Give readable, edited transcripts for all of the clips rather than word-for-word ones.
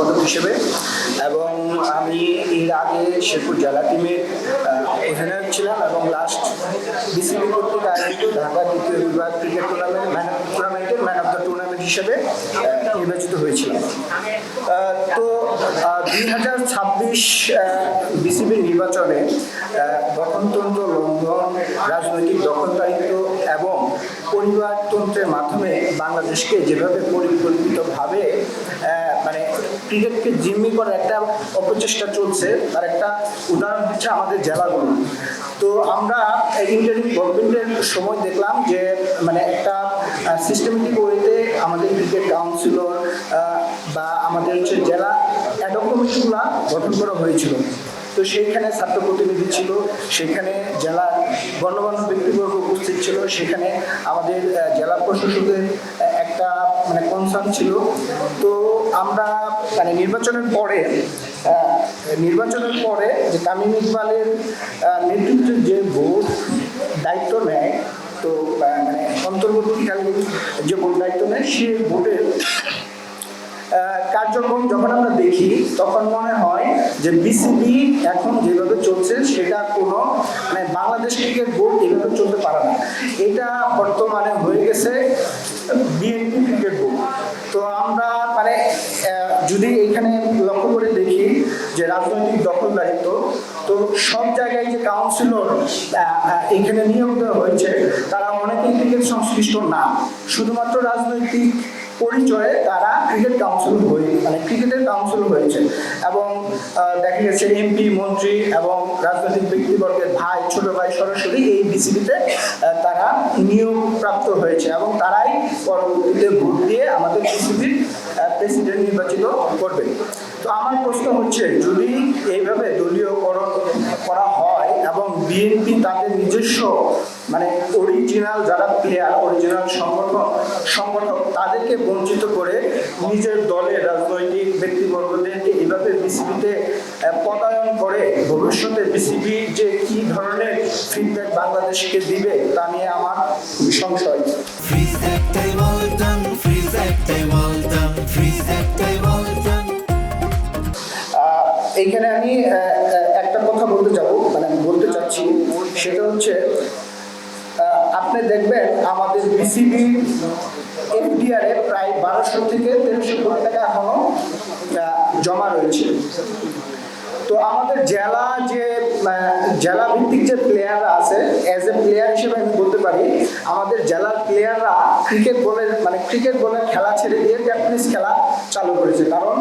সম্পাদক হিসেবে, এবং আমি এর আগে শেরপুর জেলা টিমের অধিনায়ক ছিলাম এবং লাস্ট বিসিবি কর্তৃক আয়োজিত ঢাকা দ্বিতীয় বিভাগ ক্রিকেট টুর্নামেন্টের ম্যান অফ দ্য টুর্নামেন্ট হিসেবে নির্বাচিত হয়েছিলাম। তো 2026 বিসিবির নির্বাচনে গঠনতন্ত্র লঙ্ঘন, রাজনৈতিক দখলদারিত্ব এবং পরিবারতন্ত্রের মাধ্যমে বাংলাদেশকে যেভাবে পরিকল্পিতভাবে মানে ক্রিকেটকে জিম্মি করার একটা অপচেষ্টা চলছে, তার একটা উদাহরণ হচ্ছে আমাদের জেলাগুলো। তো আমরা ইন্টারিম গভর্নমেন্টের সময় দেখলাম যে মানে একটা সিস্টেমেটিক ওয়েতে আমাদের ক্রিকেট কাউন্সিলর বা আমাদের হচ্ছে জেলা অ্যাডহক কমিটিগুলো গঠন করা হয়েছিল। তো সেইখানে ছাত্র প্রতিনিধি ছিল, সেখানে জেলার গণ্যমান্য ব্যক্তিবর্গ উপস্থিত ছিল, সেখানে আমাদের জেলা প্রশাসকের একটা মানে কনসার্ন ছিল। তো আমরা মানে নির্বাচনের পরে যে তামিম ইকবালের নেতৃত্বে যে ভোট দায়িত্ব নেয়, তো মানে অন্তর্বর্তীকালীন যে ভোট দায়িত্ব নেয়, সেই ভোটের কার্যক্রম যখন আমরা দেখি তখন মনে হয় যে বিসিবি এখন যেভাবে চলছে সেটা কোনো মানে বাংলাদেশ ক্রিকেট বোর্ড এভাবে চলতে পারে না। এটা বর্তমানে হয়ে গেছে বিএনপি ক্রিকেট বোর্ড। তো আমরা মানে যদি এখানে লক্ষ্য করে দেখি যে রাজনৈতিক দখলদারিত্ব, তো সব জায়গায় যে কাউন্সিলর এখানে নিয়োগ দেওয়া হয়েছে তারা অনেকেই ক্রিকেট সংশ্লিষ্ট না, শুধুমাত্র রাজনৈতিক পরিচয়ে তারা ক্রিকেট কাউন্সিল মানে ক্রিকেটের কাউন্সিল হয়েছে। এবং দেখা গেছে এমপি, মন্ত্রী এবং রাজনৈতিক ব্যক্তিবর্গের ভাই, ছোট ভাই সরাসরি এই বিসিবিতে তারা নিয়োগ প্রাপ্ত হয়েছে এবং তারাই পরবর্তীতে ভোট দিয়ে আমাদের বিসিবির প্রেসিডেন্ট নির্বাচিত করবে। তো আমার প্রশ্ন হচ্ছে, যদি এইভাবে দলীয়করণ করা হয় এবং বিএনপি তাদের নিজস্ব মানে অরিজিনাল যারা প্লেয়ার, অরিজিনাল সংগঠক তাদেরকে বঞ্চিত করে নিজের দলের রাজনৈতিক ব্যক্তিবর্গদেরকে এইভাবে বিসিবিতে পদায়ন করে, ভবিষ্যতে বিসিবি যে কি ধরনের ফিডব্যাক বাংলাদেশকে দিবে তা নিয়ে আমার সংশয়। এইখানে আমি একটা কথা বলতে চাচ্ছি, সেটা হচ্ছে আপনি দেখবেন আমাদের বিসিবি এফডিআর এ প্রায় 1200 থেকে 1300 কোটি টাকা এখনো জমা রয়েছে। তো আমাদের জেলা ভিত্তিক যে প্লেয়াররা আছে, অ্যাজ এ প্লেয়ার হিসেবে আমি বলতে পারি আমাদের জেলার প্লেয়াররা ক্রিকেট বলের খেলা ছেড়ে দিয়ে টেনিস খেলা চালু করেছে। কারণ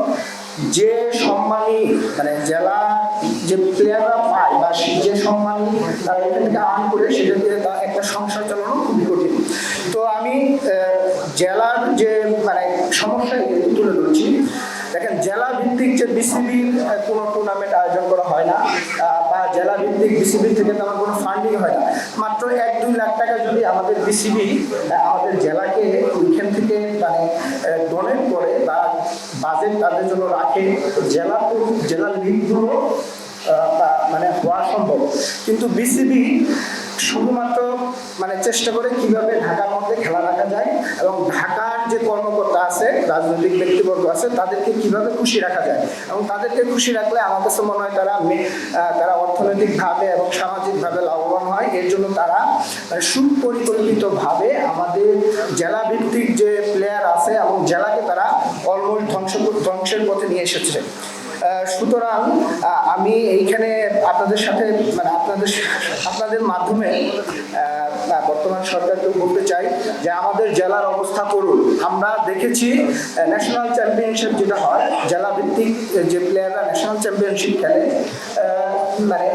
যে সম্মানী মানে জেলা যে প্লেয়াররা পায় বা যে সম্মানী তারা এখান থেকে আর্ন করে, সেটা দিয়ে তার একটা সংসার চালানো খুবই কঠিন। তো আমি জেলার যে মানে সমস্যা তুলে ধরছি। দেখেন, জেলা ভিত্তিক যে বিসিবির কোনো টুর্নামেন্ট আয়োজন করা হয় না, বা জেলা ভিত্তিক বিসিবি থেকে তেমন কোনো ফান্ডিং হয় না। মাত্র 1-2 লাখ টাকা যদি আমাদের বিসিবি আমাদের জেলাকে ওইখান থেকে মানে ডোনেট করে বা বাজেট তাদের জন্য রাখে, জেলার লিগগুলো মানে হওয়া সম্ভব। কিন্তু বিসিবি শুধুমাত্র মানে চেষ্টা করে কিভাবে ঢাকার মধ্যে খেলা রাখা যায় এবং ঢাকার যে কর্মকর্তা আছে, রাজনৈতিক ব্যক্তিবর্গ আছে, তাদেরকে কিভাবে খুশি রাখা যায়। এবং তাদেরকে খুশি রাখলে আমার কাছে মনে হয় তারা অর্থনৈতিকভাবে এবং সামাজিকভাবে লাভবান হয়। এর জন্য তারা সুপরিকল্পিতভাবে আমাদের জেলা ভিত্তিক যে প্লেয়ার আছে এবং জেলাকে তারা অলমোস্ট ধ্বংসের পথে নিয়ে এসেছে। সুতরাং আমি এইখানে আপনাদের সাথে মানে আপনাদের মাধ্যমে বর্তমান সরকারকে বলতে চাই যে আমাদের জেলার অবস্থা করুন। আমরা দেখেছি ন্যাশনাল চ্যাম্পিয়নশিপ যেটা হয়, জেলা ভিত্তিক যে প্লেয়াররা ন্যাশনাল চ্যাম্পিয়নশিপ খেলে, মানে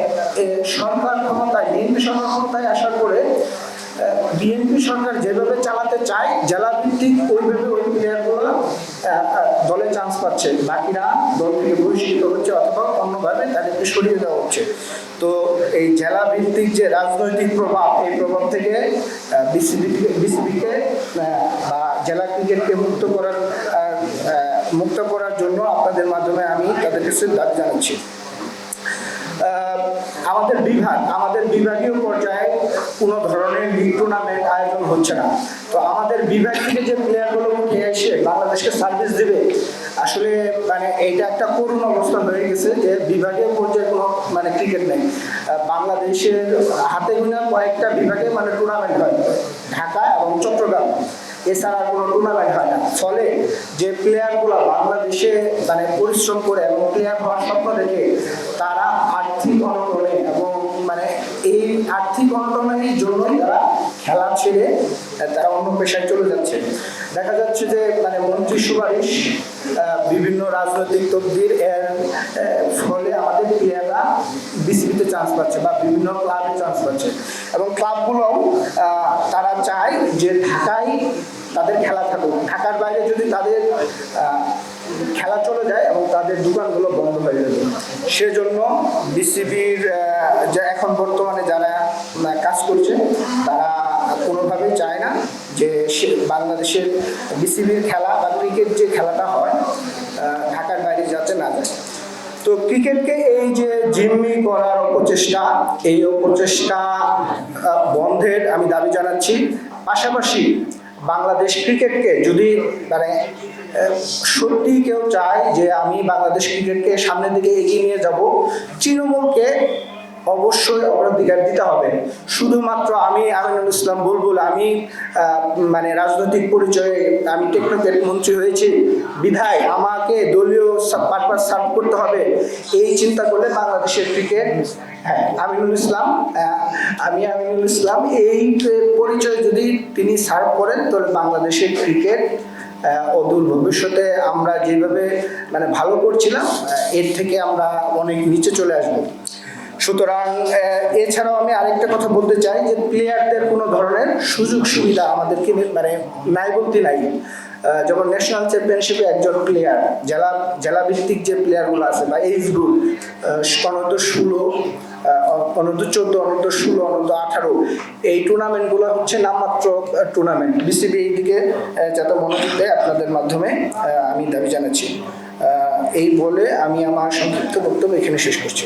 সরকার ক্ষমতায় বিএনপি সরকার ক্ষমতায় আসার পরে বিএনপি সরকার যেভাবে চালাতে চায় জেলা ভিত্তিক ওইভাবে ওই প্লেয়ারগুলো দলে চান্স পাচ্ছে, বাকিরা দল থেকে বহিষ্কৃত হচ্ছে অথবা অন্যভাবে তাদেরকে সরিয়ে দেওয়া হচ্ছে। তো এই জেলা ভিত্তিক যে রাজনৈতিক প্রভাব, এই প্রভাব থেকে বিসিবিকে বা জেলা ক্রিকেটকে মুক্ত করার জন্য আপনাদের মাধ্যমে আমি তাদের কাছে দাবি জানাচ্ছি। আমাদের বিভাগীয় পর্যায়ে কোনো ধরনের লিগ টুর্নামেন্ট আয়োজন হচ্ছে না। তো আমাদের বিভাগ থেকে যে প্লেয়ারগুলো উঠে এসে বাংলাদেশকে সার্ভিস দেবে, আসলে মানে এইটা একটা করুণ অবস্থা হয়ে গেছে যে বিভাগীয় পর্যায়ে কোনো মানে ক্রিকেট নেই। বাংলাদেশের হাতে গোনা কয়েকটা বিভাগে মানে টুর্নামেন্ট হয়, ঢাকা এবং চট্টগ্রাম, এছাড়া কোনো টুর্নামেন্ট হয় না। ফলে যে প্লেয়ারগুলো বাংলাদেশে মানে পরিশ্রম করে এবং প্লেয়ার হওয়ার স্বপ্ন দেখে তারা আর্থিক অনটনে এবং মানে এই আর্থিক অনটনের জন্যই তারা খেলা ছেড়ে তারা অন্য পেশায় চলে যাচ্ছে। দেখা যাচ্ছে যে মানে মন্ত্রী সুপারিশ, বিভিন্ন রাজনৈতিক তদবির এর ফলে আমাদের প্লেয়াররা বিসিবিতে চান্স পাচ্ছে বা বিভিন্ন ক্লাবে চান্স পাচ্ছে, এবং ক্লাবগুলোও তারা চায় যে ঢাকায় তাদের খেলা থাকুক, ঢাকার বাইরে যদি তাদের খেলা চলে যায় এবং তাদের দোকানগুলো বন্ধ হয়ে যাবে। সেজন্য বিসিবির যা এখন বর্তমানে যারা কাজ করছে তারা কোনোভাবেই চায় না যে বাংলাদেশের বিসিবির খেলা বা ক্রিকেট যে খেলাটা হয় ঢাকার বাইরে যাতে না যায়। তো ক্রিকেটকে এই যে জিম্মি করার অপচেষ্টা, এই অপচেষ্টা বন্ধের আমি দাবি জানাচ্ছি। পাশাপাশি বাংলাদেশ ক্রিকেটকে যদি মানে সত্যি কেউ চায় যে আমি বাংলাদেশ ক্রিকেটকে সামনের দিকে এগিয়ে নিয়ে যাব, তৃণমূলকে অবশ্যই অগ্রাধিকার দিতে হবে। শুধুমাত্র আমি আমিনুল ইসলাম বুলবুল, আমি মানে রাজনৈতিক পরিচয়ে আমি টেকনোক্রেট মন্ত্রী হয়েছি বিধায় আমাকে দলীয় পারপাস সার্ভ করতে হবে, এই চিন্তা করলে বাংলাদেশের ক্রিকেট, হ্যাঁ আমিনুল ইসলাম এই পরিচয় যদি তিনি সার্ভ করেন তাহলে বাংলাদেশের ক্রিকেট অদূর ভবিষ্যতে আমরা যেভাবে মানে ভালো করছিলাম এর থেকে আমরা অনেক নিচে চলে আসবো। সুতরাং এছাড়াও আমি আরেকটা কথা বলতে চাই যে প্লেয়ারদের কোনো ধরনের সুযোগ সুবিধা আমাদেরকে মানে নাই বলতে নাই। যেমন ন্যাশনাল চ্যাম্পিয়নশিপে একজন প্লেয়ার, জেলা ভিত্তিক যে প্লেয়ারগুলো আছে বা এজ গ্রুপ অনূর্ধ্ব 16, অনূর্ধ্ব 14, অনূর্ধ্ব 16, অনূর্ধ্ব 18, এই টুর্নামেন্টগুলো হচ্ছে নামমাত্র টুর্নামেন্ট। বিসিবি এইদিকে যাতে মনোযোগ দেয় আপনাদের মাধ্যমে আমি দাবি জানাচ্ছি। এই বলে আমি আমার সংক্ষিপ্ত বক্তব্য এখানে শেষ করছি।